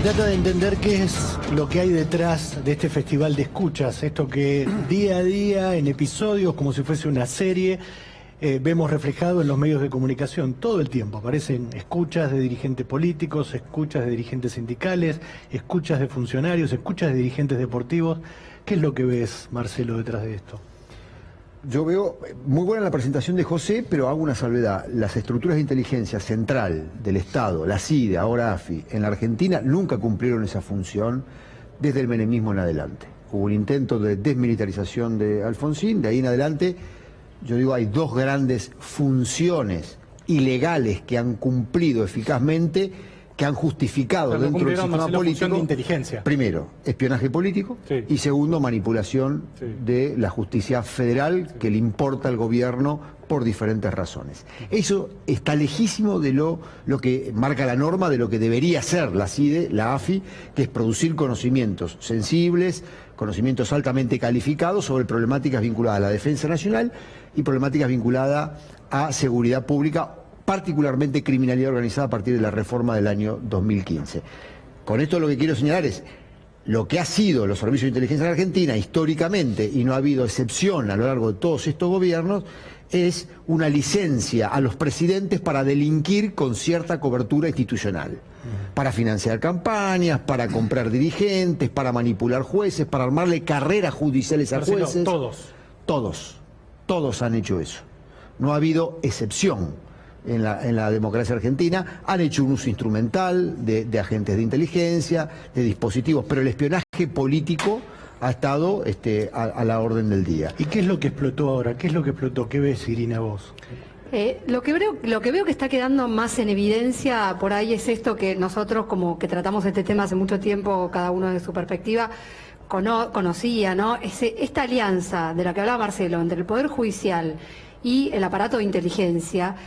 trata de entender qué es lo que hay detrás de este festival de escuchas, esto que día a día, en episodios, como si fuese una serie, vemos reflejado en los medios de comunicación todo el tiempo. Aparecen escuchas de dirigentes políticos, escuchas de dirigentes sindicales, escuchas de funcionarios, escuchas de dirigentes deportivos. ¿Qué es lo que ves, Marcelo, detrás de esto? Yo veo muy buena la presentación de José, pero hago una salvedad. Las estructuras de inteligencia central del Estado, la CIDE, ahora AFI, en la Argentina nunca cumplieron esa función desde el menemismo en adelante. Hubo un intento de desmilitarización de Alfonsín, de ahí en adelante, yo digo, hay dos grandes funciones ilegales que han cumplido eficazmente, que han justificado dentro del sistema político, de inteligencia. Primero, espionaje político, sí. Y segundo, manipulación de la justicia federal, que le importa al gobierno por diferentes razones. Eso está lejísimo de lo que marca la norma de lo que debería ser la CIDE, la AFI, que es producir conocimientos sensibles, conocimientos altamente calificados sobre problemáticas vinculadas a la defensa nacional y problemáticas vinculadas a seguridad pública, particularmente criminalidad organizada a partir de la reforma del año 2015. Con esto lo que quiero señalar es lo que ha sido los servicios de inteligencia en Argentina históricamente, y no ha habido excepción a lo largo de todos estos gobiernos, es una licencia a los presidentes para delinquir con cierta cobertura institucional, para financiar campañas, para comprar dirigentes, para manipular jueces, para armarle carreras judiciales a jueces. Todos han hecho eso. No ha habido excepción. En la democracia argentina han hecho un uso instrumental de agentes de inteligencia, de dispositivos, pero el espionaje político ha estado a la orden del día. ¿Y qué es lo que explotó ahora? ¿Qué es lo que explotó? ¿Qué ves, Irina, vos? Lo que veo que está quedando más en evidencia por ahí es esto que nosotros, como que tratamos este tema hace mucho tiempo, cada uno de su perspectiva, conocía, ¿no? Esta alianza de la que hablaba Marcelo entre el Poder Judicial y el aparato de inteligencia.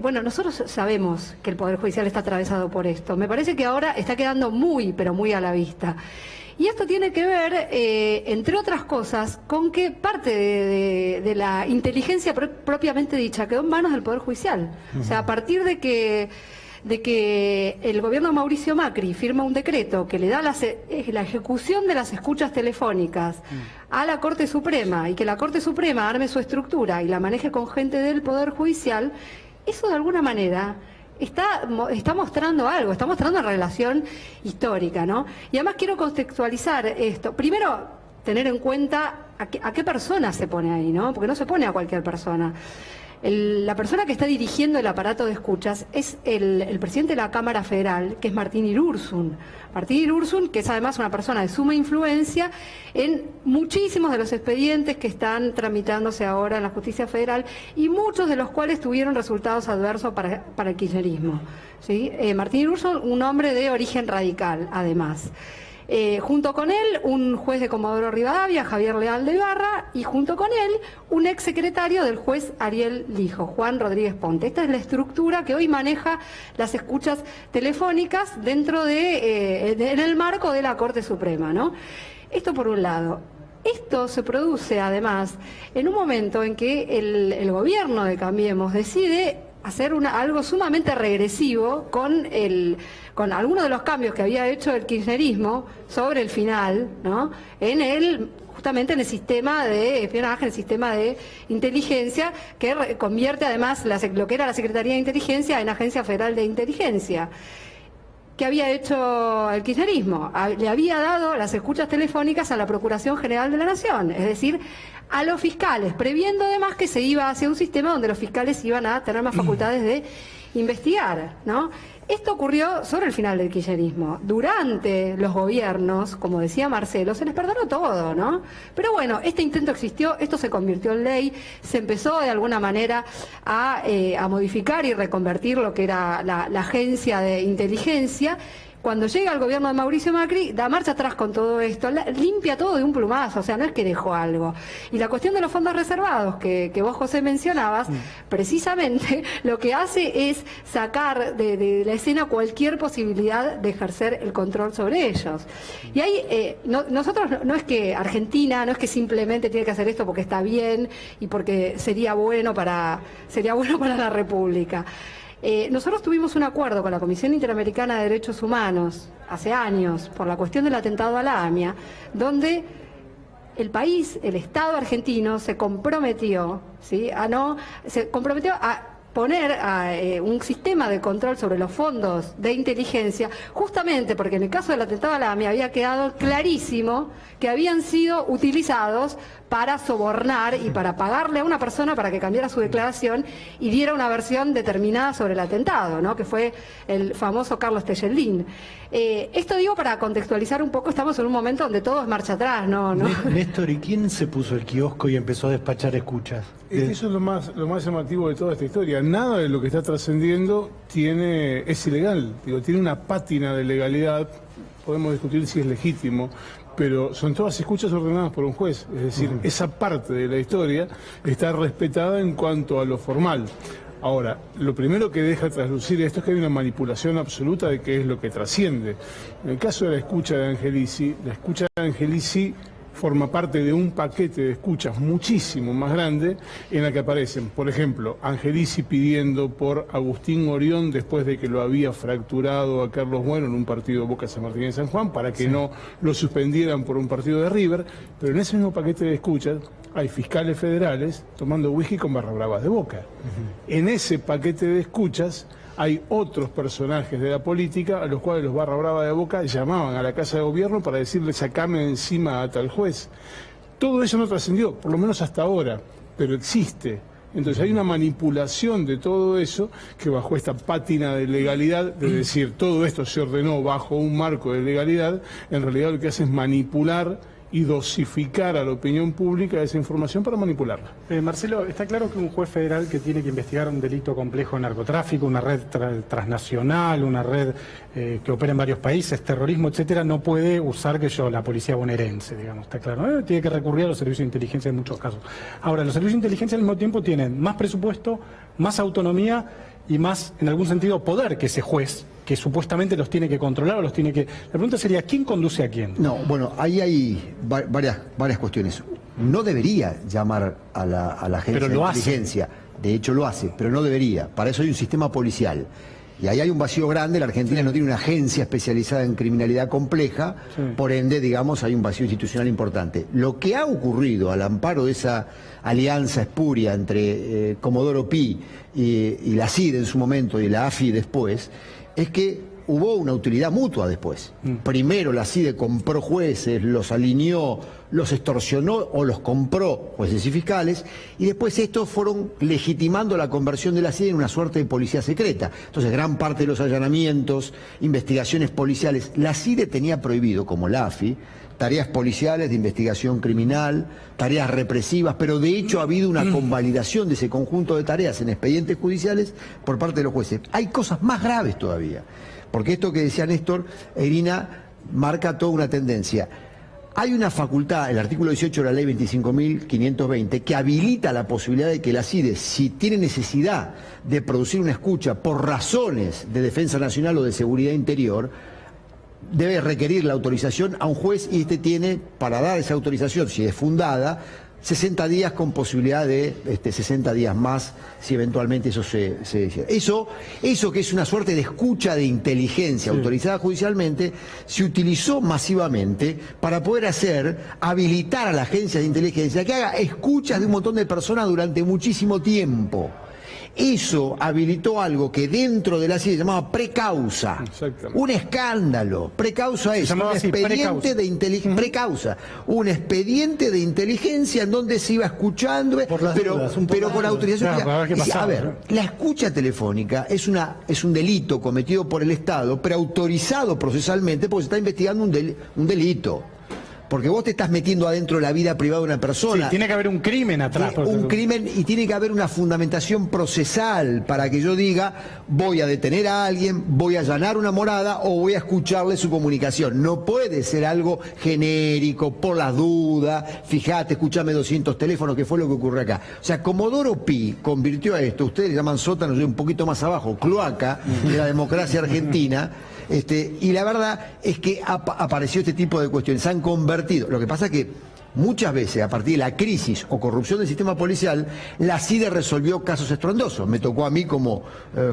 Bueno, nosotros sabemos que el Poder Judicial está atravesado por esto. Me parece que ahora está quedando muy, pero muy a la vista. Y esto tiene que ver, entre otras cosas, con que parte de la inteligencia propiamente dicha quedó en manos del Poder Judicial. O sea, a partir de que el gobierno de Mauricio Macri firma un decreto que le da la ejecución de las escuchas telefónicas a la Corte Suprema, y que la Corte Suprema arme su estructura y la maneje con gente del Poder Judicial, eso de alguna manera está mostrando algo, está mostrando una relación histórica, ¿no? Y además quiero contextualizar esto. Primero, tener en cuenta a qué persona se pone ahí, ¿no? Porque no se pone a cualquier persona. La persona que está dirigiendo el aparato de escuchas es el presidente de la Cámara Federal, que es Martín Irursun. Martín Irursun, que es además una persona de suma influencia en muchísimos de los expedientes que están tramitándose ahora en la justicia federal, y muchos de los cuales tuvieron resultados adversos para el kirchnerismo, ¿sí? Martín Irursun, un hombre de origen radical, además. Junto con él, un juez de Comodoro Rivadavia, Javier Leal de Ibarra, y junto con él, un ex secretario del juez Ariel Lijo, Juan Rodríguez Ponte. Esta es la estructura que hoy maneja las escuchas telefónicas dentro en el marco de la Corte Suprema, ¿no? Esto por un lado. Esto se produce, además, en un momento en que el gobierno de Cambiemos decide hacer algo sumamente regresivo con algunos de los cambios que había hecho el kirchnerismo sobre el final, ¿no? Justamente en el sistema de espionaje, en el sistema de inteligencia, que convierte además lo que era la Secretaría de Inteligencia en Agencia Federal de Inteligencia. ¿Qué había hecho el kirchnerismo? Le había dado las escuchas telefónicas a la Procuración General de la Nación, es decir, a los fiscales, previendo además que se iba hacia un sistema donde los fiscales iban a tener más facultades de investigar, ¿no? Esto ocurrió sobre el final del kirchnerismo. Durante los gobiernos, como decía Marcelo, se les perdonó todo, ¿no? Pero bueno, este intento existió, esto se convirtió en ley, se empezó de alguna manera a modificar y reconvertir lo que era la agencia de inteligencia. Cuando llega el gobierno de Mauricio Macri, da marcha atrás con todo esto, limpia todo de un plumazo, o sea, no es que dejó algo. Y la cuestión de los fondos reservados, que vos, José, mencionabas, precisamente lo que hace es sacar de la escena cualquier posibilidad de ejercer el control sobre ellos. Y ahí, nosotros, no es que Argentina, no es que simplemente tiene que hacer esto porque está bien y porque sería bueno para la República. Nosotros tuvimos un acuerdo con la Comisión Interamericana de Derechos Humanos hace años por la cuestión del atentado a la AMIA, donde el país, el Estado argentino, se comprometió, ¿sí?, se comprometió a poner un sistema de control sobre los fondos de inteligencia, justamente porque en el caso del atentado a la AMIA había quedado clarísimo que habían sido utilizados para sobornar y para pagarle a una persona para que cambiara su declaración y diera una versión determinada sobre el atentado, ¿no?, que fue el famoso Carlos Tejeldín. Esto digo para contextualizar un poco, estamos en un momento donde todo es marcha atrás, ¿no? Néstor, ¿y quién se puso el kiosco y empezó a despachar escuchas? Eso es lo más llamativo de toda esta historia. Nada de lo que está trascendiendo es ilegal. Digo, tiene una pátina de legalidad. Podemos discutir si es legítimo, pero son todas escuchas ordenadas por un juez. Es decir, esa parte de la historia está respetada en cuanto a lo formal. Ahora, lo primero que deja traslucir esto es que hay una manipulación absoluta de qué es lo que trasciende. En el caso de la escucha de Angelici forma parte de un paquete de escuchas muchísimo más grande en la que aparecen, por ejemplo, Angelici pidiendo por Agustín Orión después de que lo había fracturado a Carlos Bueno en un partido de Boca San Martín en San Juan para que no lo suspendieran por un partido de River, pero en ese mismo paquete de escuchas hay fiscales federales tomando whisky con barra bravas de Boca. En ese paquete de escuchas hay otros personajes de la política a los cuales los barra brava de Boca llamaban a la Casa de Gobierno para decirle sacame encima a tal juez. Todo eso no trascendió, por lo menos hasta ahora, pero existe. Entonces hay una manipulación de todo eso que bajo esta pátina de legalidad, de decir todo esto se ordenó bajo un marco de legalidad, en realidad lo que hace es manipular y dosificar a la opinión pública esa información para manipularla. Marcelo, está claro que un juez federal que tiene que investigar un delito complejo de narcotráfico, una red transnacional, una red que opera en varios países, terrorismo, etcétera, no puede usar la policía bonaerense, digamos, está claro. Tiene que recurrir a los servicios de inteligencia en muchos casos. Ahora, los servicios de inteligencia al mismo tiempo tienen más presupuesto, más autonomía y más, en algún sentido, poder que ese juez, que supuestamente los tiene que controlar o los tiene que... La pregunta sería, ¿quién conduce a quién? No, bueno, ahí hay varias cuestiones. No debería llamar a la agencia de inteligencia. De hecho lo hace, pero no debería. Para eso hay un sistema policial. Y ahí hay un vacío grande. La Argentina no tiene una agencia especializada en criminalidad compleja. Por ende, digamos, hay un vacío institucional importante. Lo que ha ocurrido al amparo de esa alianza espuria entre Comodoro Pi y la CIDE en su momento y la AFI después, es que hubo una utilidad mutua después. Primero la CIDE compró jueces, los alineó, los extorsionó o los compró jueces y fiscales, y después estos fueron legitimando la conversión de la CIDE en una suerte de policía secreta. Entonces gran parte de los allanamientos, investigaciones policiales, la CIDE tenía prohibido, como la AFI, tareas policiales de investigación criminal, tareas represivas, pero de hecho ha habido una convalidación de ese conjunto de tareas en expedientes judiciales por parte de los jueces. Hay cosas más graves todavía, porque esto que decía Néstor, Irina, marca toda una tendencia. Hay una facultad, el artículo 18 de la ley 25.520, que habilita la posibilidad de que la CIDE, si tiene necesidad de producir una escucha por razones de defensa nacional o de seguridad interior, debe requerir la autorización a un juez, y este tiene, para dar esa autorización, si es fundada, 60 días con posibilidad de 60 días más, si eventualmente eso se Eso que es una suerte de escucha de inteligencia autorizada judicialmente, se utilizó masivamente para poder habilitar a la agencia de inteligencia que haga escuchas de un montón de personas durante muchísimo tiempo. Eso habilitó algo que dentro de la CIDE se llamaba precausa. Un escándalo. Precausa es un expediente de inteligencia. Precausa. Un expediente de inteligencia en donde se iba escuchando, pero con autorización. A ver, la escucha telefónica es un delito cometido por el Estado, pero autorizado procesalmente porque se está investigando un delito. Porque vos te estás metiendo adentro de la vida privada de una persona. Sí, tiene que haber un crimen atrás. Un crimen, y tiene que haber una fundamentación procesal para que yo diga, voy a detener a alguien, voy a allanar una morada o voy a escucharle su comunicación. No puede ser algo genérico, por las dudas, fíjate, escúchame 200 teléfonos, que fue lo que ocurrió acá. O sea, Comodoro Pi convirtió a esto, ustedes le llaman sótano, yo un poquito más abajo, cloaca de la democracia argentina. Y la verdad es que apareció este tipo de cuestiones, se han convertido. Lo que pasa es que muchas veces a partir de la crisis o corrupción del sistema policial, la CIDE resolvió casos estruendosos. Me tocó a mí como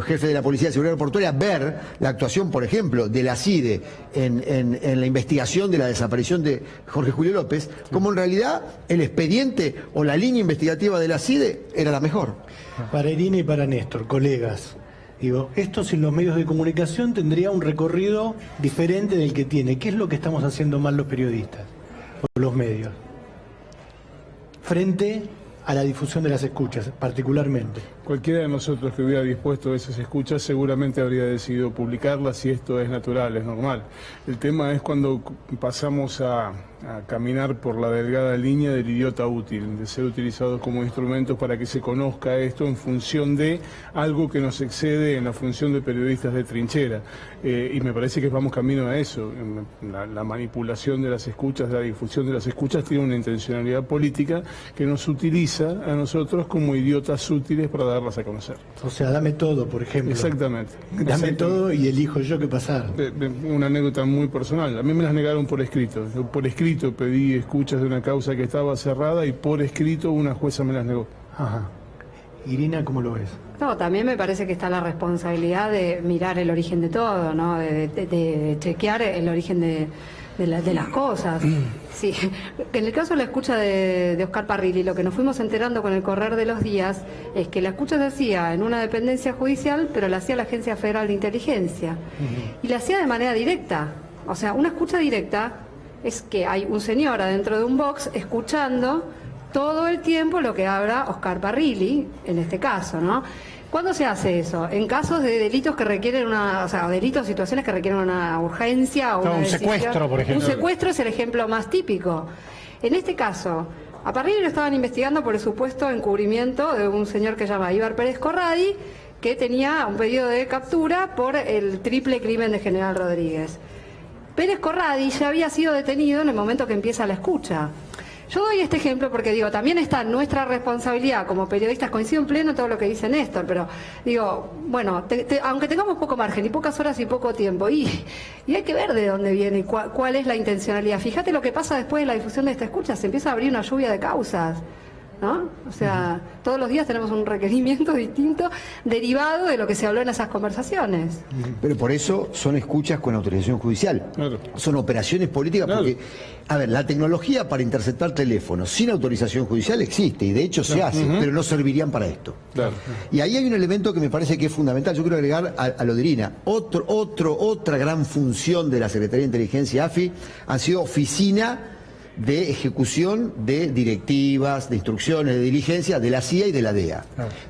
jefe de la Policía de Seguridad Aeroportuaria ver la actuación, por ejemplo, de la CIDE en la investigación de la desaparición de Jorge Julio López, como en realidad el expediente o la línea investigativa de la CIDE era la mejor. Para Irina y para Néstor, colegas, digo, esto sin los medios de comunicación tendría un recorrido diferente del que tiene. ¿Qué es lo que estamos haciendo mal los periodistas o los medios frente a la difusión de las escuchas, particularmente? Cualquiera de nosotros que hubiera dispuesto esas escuchas seguramente habría decidido publicarlas, y esto es natural, es normal. El tema es cuando pasamos a caminar por la delgada línea del idiota útil, de ser utilizados como instrumentos para que se conozca esto en función de algo que nos excede en la función de periodistas de trinchera. Y me parece que vamos camino a eso. La manipulación de las escuchas, la difusión de las escuchas tiene una intencionalidad política que nos utiliza a nosotros como idiotas útiles para darlas a conocer. O sea, dame todo, por ejemplo. Exactamente. Dame todo y elijo yo qué pasar. Una anécdota muy personal. A mí me las negaron por escrito. Yo por escrito pedí escuchas de una causa que estaba cerrada y por escrito una jueza me las negó. Ajá. Irina, ¿cómo lo ves? No, también me parece que está la responsabilidad de mirar el origen de todo, ¿no? De chequear el origen de las cosas. Sí. En el caso de la escucha de Oscar Parrilli, lo que nos fuimos enterando con el correr de los días es que la escucha se hacía en una dependencia judicial, pero la hacía la Agencia Federal de Inteligencia. Y la hacía de manera directa. O sea, una escucha directa es que hay un señor adentro de un box escuchando todo el tiempo lo que habla Oscar Parrilli, en este caso, ¿no? ¿Cuándo se hace eso? En casos de delitos que requieren delitos, situaciones que requieren una urgencia o un secuestro, por ejemplo. Un secuestro es el ejemplo más típico. En este caso, a Parrilli lo estaban investigando por el supuesto encubrimiento de un señor que se llama Ibar Pérez Corradi, que tenía un pedido de captura por el triple crimen de General Rodríguez. Pérez Corradi ya había sido detenido en el momento que empieza la escucha. Yo doy este ejemplo porque digo, también está nuestra responsabilidad como periodistas, coincido en pleno en todo lo que dice Néstor, pero digo, bueno, aunque tengamos poco margen y pocas horas y poco tiempo, y hay que ver de dónde viene y cuál es la intencionalidad. Fíjate lo que pasa después de la difusión de esta escucha, se empieza a abrir una lluvia de causas, ¿no? O sea, todos los días tenemos un requerimiento distinto derivado de lo que se habló en esas conversaciones. Pero por eso son escuchas con autorización judicial. Claro. Son operaciones políticas porque, a ver, la tecnología para interceptar teléfonos sin autorización judicial existe y de hecho se hace, pero no servirían para esto. Claro. Y ahí hay un elemento que me parece que es fundamental. Yo quiero agregar a lo de Irina. Otra gran función de la Secretaría de Inteligencia AFI ha sido oficina de ejecución de directivas, de instrucciones, de diligencia de la CIA y de la DEA.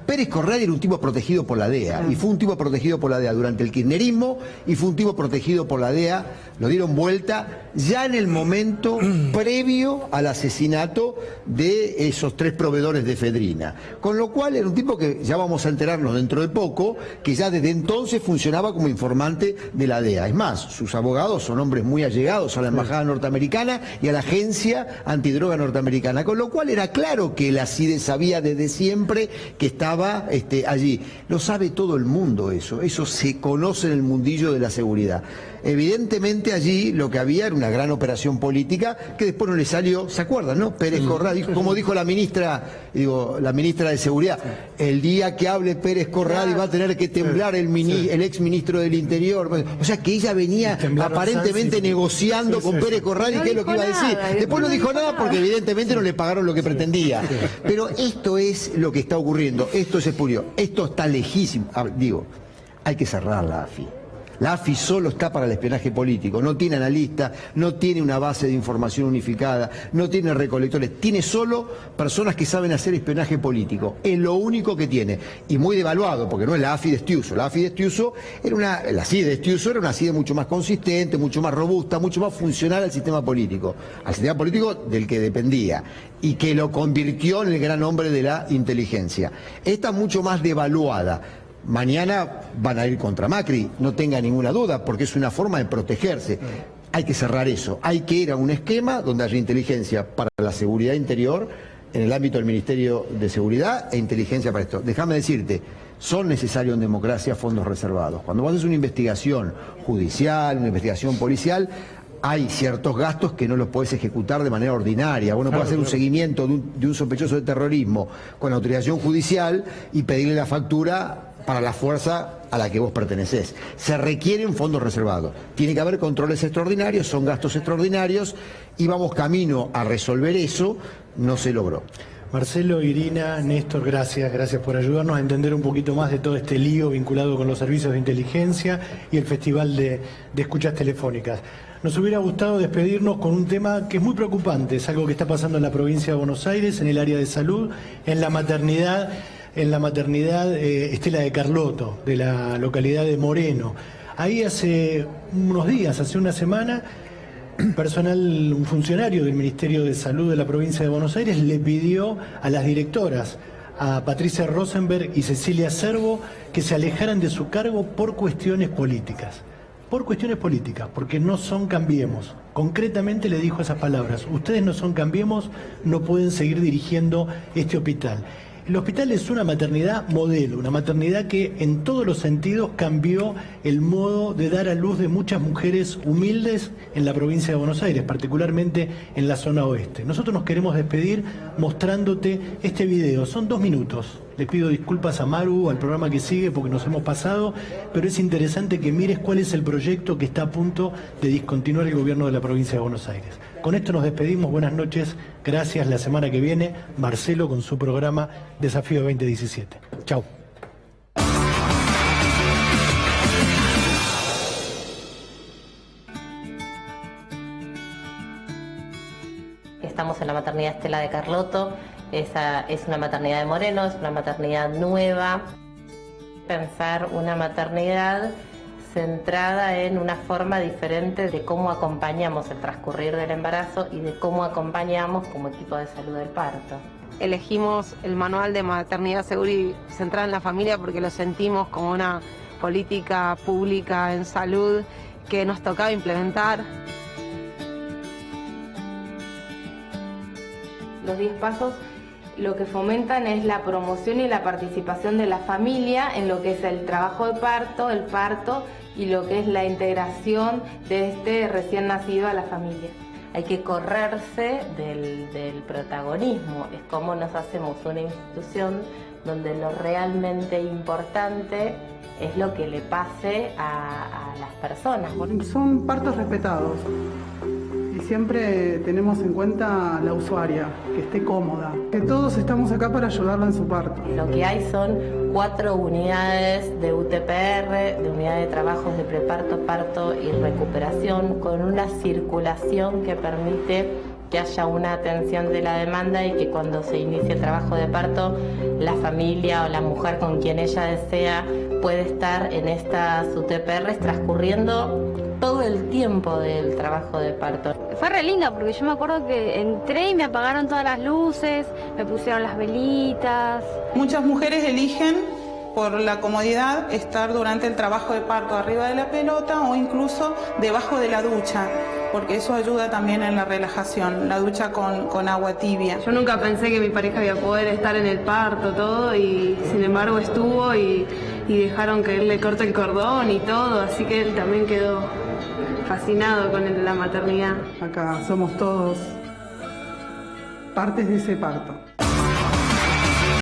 Pérez Corradi era un tipo protegido por la DEA y fue un tipo protegido por la DEA durante el kirchnerismo y fue un tipo protegido por la DEA, lo dieron vuelta ya en el momento previo al asesinato de esos 3 proveedores de efedrina. Con lo cual era un tipo que ya vamos a enterarnos dentro de poco, que ya desde entonces funcionaba como informante de la DEA. Es más, sus abogados son hombres muy allegados a la embajada norteamericana y a la agencia antidroga norteamericana, con lo cual era claro que la CIDE sabía desde siempre que estaba allí. Lo sabe todo el mundo eso se conoce en el mundillo de la seguridad. Evidentemente allí lo que había era una gran operación política que después no le salió, ¿se acuerdan, no? Pérez Corradi, como dijo la ministra de Seguridad, el día que hable Pérez Corradi va a tener que temblar el ex ministro del Interior. O sea que ella venía aparentemente negociando con Pérez Corradi qué es lo que iba a decir. Después no dijo nada porque evidentemente no le pagaron lo que pretendía. Pero esto es lo que está ocurriendo, esto es espurio, esto está lejísimo. Hay que cerrar la AFI. La AFI solo está para el espionaje político, no tiene analista, no tiene una base de información unificada, no tiene recolectores, tiene solo personas que saben hacer espionaje político, es lo único que tiene, y muy devaluado, porque no es la AFI de Estiuso, la CIDE de Estiuso era una CIDE mucho más consistente, mucho más robusta, mucho más funcional al sistema político del que dependía, y que lo convirtió en el gran hombre de la inteligencia. Esta mucho más devaluada. Mañana van a ir contra Macri, no tenga ninguna duda, porque es una forma de protegerse. Hay que cerrar eso, hay que ir a un esquema donde haya inteligencia para la seguridad interior, en el ámbito del Ministerio de Seguridad, e inteligencia para esto. Déjame decirte, son necesarios en democracia fondos reservados. Cuando vos haces una investigación judicial, una investigación policial, hay ciertos gastos que no los podés ejecutar de manera ordinaria. Vos no podés hacer un seguimiento de un sospechoso de terrorismo con autorización judicial y pedirle la factura para la fuerza a la que vos pertenecés. Se requieren fondos reservados. Tiene que haber controles extraordinarios, son gastos extraordinarios y vamos camino a resolver eso. No se logró. Marcelo, Irina, Néstor, gracias por ayudarnos a entender un poquito más de todo este lío vinculado con los servicios de inteligencia y el Festival de Escuchas Telefónicas. Nos hubiera gustado despedirnos con un tema que es muy preocupante, es algo que está pasando en la provincia de Buenos Aires, en el área de salud, en la maternidad Estela de Carlotto, de la localidad de Moreno. Ahí hace unos días, hace una semana, un funcionario del Ministerio de Salud de la provincia de Buenos Aires le pidió a las directoras, a Patricia Rosenberg y Cecilia Cervo, que se alejaran de su cargo por cuestiones políticas. Por cuestiones políticas, porque no son Cambiemos. Concretamente le dijo esas palabras: ustedes no son Cambiemos, no pueden seguir dirigiendo este hospital. El hospital es una maternidad modelo, una maternidad que en todos los sentidos cambió el modo de dar a luz de muchas mujeres humildes en la provincia de Buenos Aires, particularmente en la zona oeste. Nosotros nos queremos despedir mostrándote este video, son 2 minutos. Le pido disculpas a Maru, al programa que sigue, porque nos hemos pasado, pero es interesante que mires cuál es el proyecto que está a punto de discontinuar el gobierno de la provincia de Buenos Aires. Con esto nos despedimos, buenas noches, gracias. La semana que viene, Marcelo con su programa Desafío 2017. Chau. Estamos en la maternidad Estela de Carlotto. Esa es una maternidad de Moreno, es una maternidad nueva. Pensar una maternidad centrada en una forma diferente de cómo acompañamos el transcurrir del embarazo y de cómo acompañamos como equipo de salud del parto. Elegimos el manual de maternidad segura y centrada en la familia porque lo sentimos como una política pública en salud que nos tocaba implementar. Los 10 pasos lo que fomentan es la promoción y la participación de la familia en lo que es el trabajo de parto, el parto y lo que es la integración de este recién nacido a la familia. Hay que correrse del protagonismo, es como nos hacemos una institución donde lo realmente importante es lo que le pase a las personas. Son partos respetados. Y siempre tenemos en cuenta la usuaria, que esté cómoda, que todos estamos acá para ayudarla en su parto. Lo que hay son 4 unidades de UTPR, de unidades de trabajos de preparto, parto y recuperación, con una circulación que permite que haya una atención de la demanda y que cuando se inicie el trabajo de parto, la familia o la mujer con quien ella desea puede estar en estas UTPR transcurriendo todo el tiempo del trabajo de parto. Fue re linda porque yo me acuerdo que entré y me apagaron todas las luces, me pusieron las velitas. Muchas mujeres eligen por la comodidad estar durante el trabajo de parto arriba de la pelota o incluso debajo de la ducha, porque eso ayuda también en la relajación, la ducha con agua tibia. Yo nunca pensé que mi pareja iba a poder estar en el parto, todo, y sin embargo estuvo y dejaron que él le corte el cordón y todo, así que él también quedó fascinado con la maternidad. Acá somos todos partes de ese parto.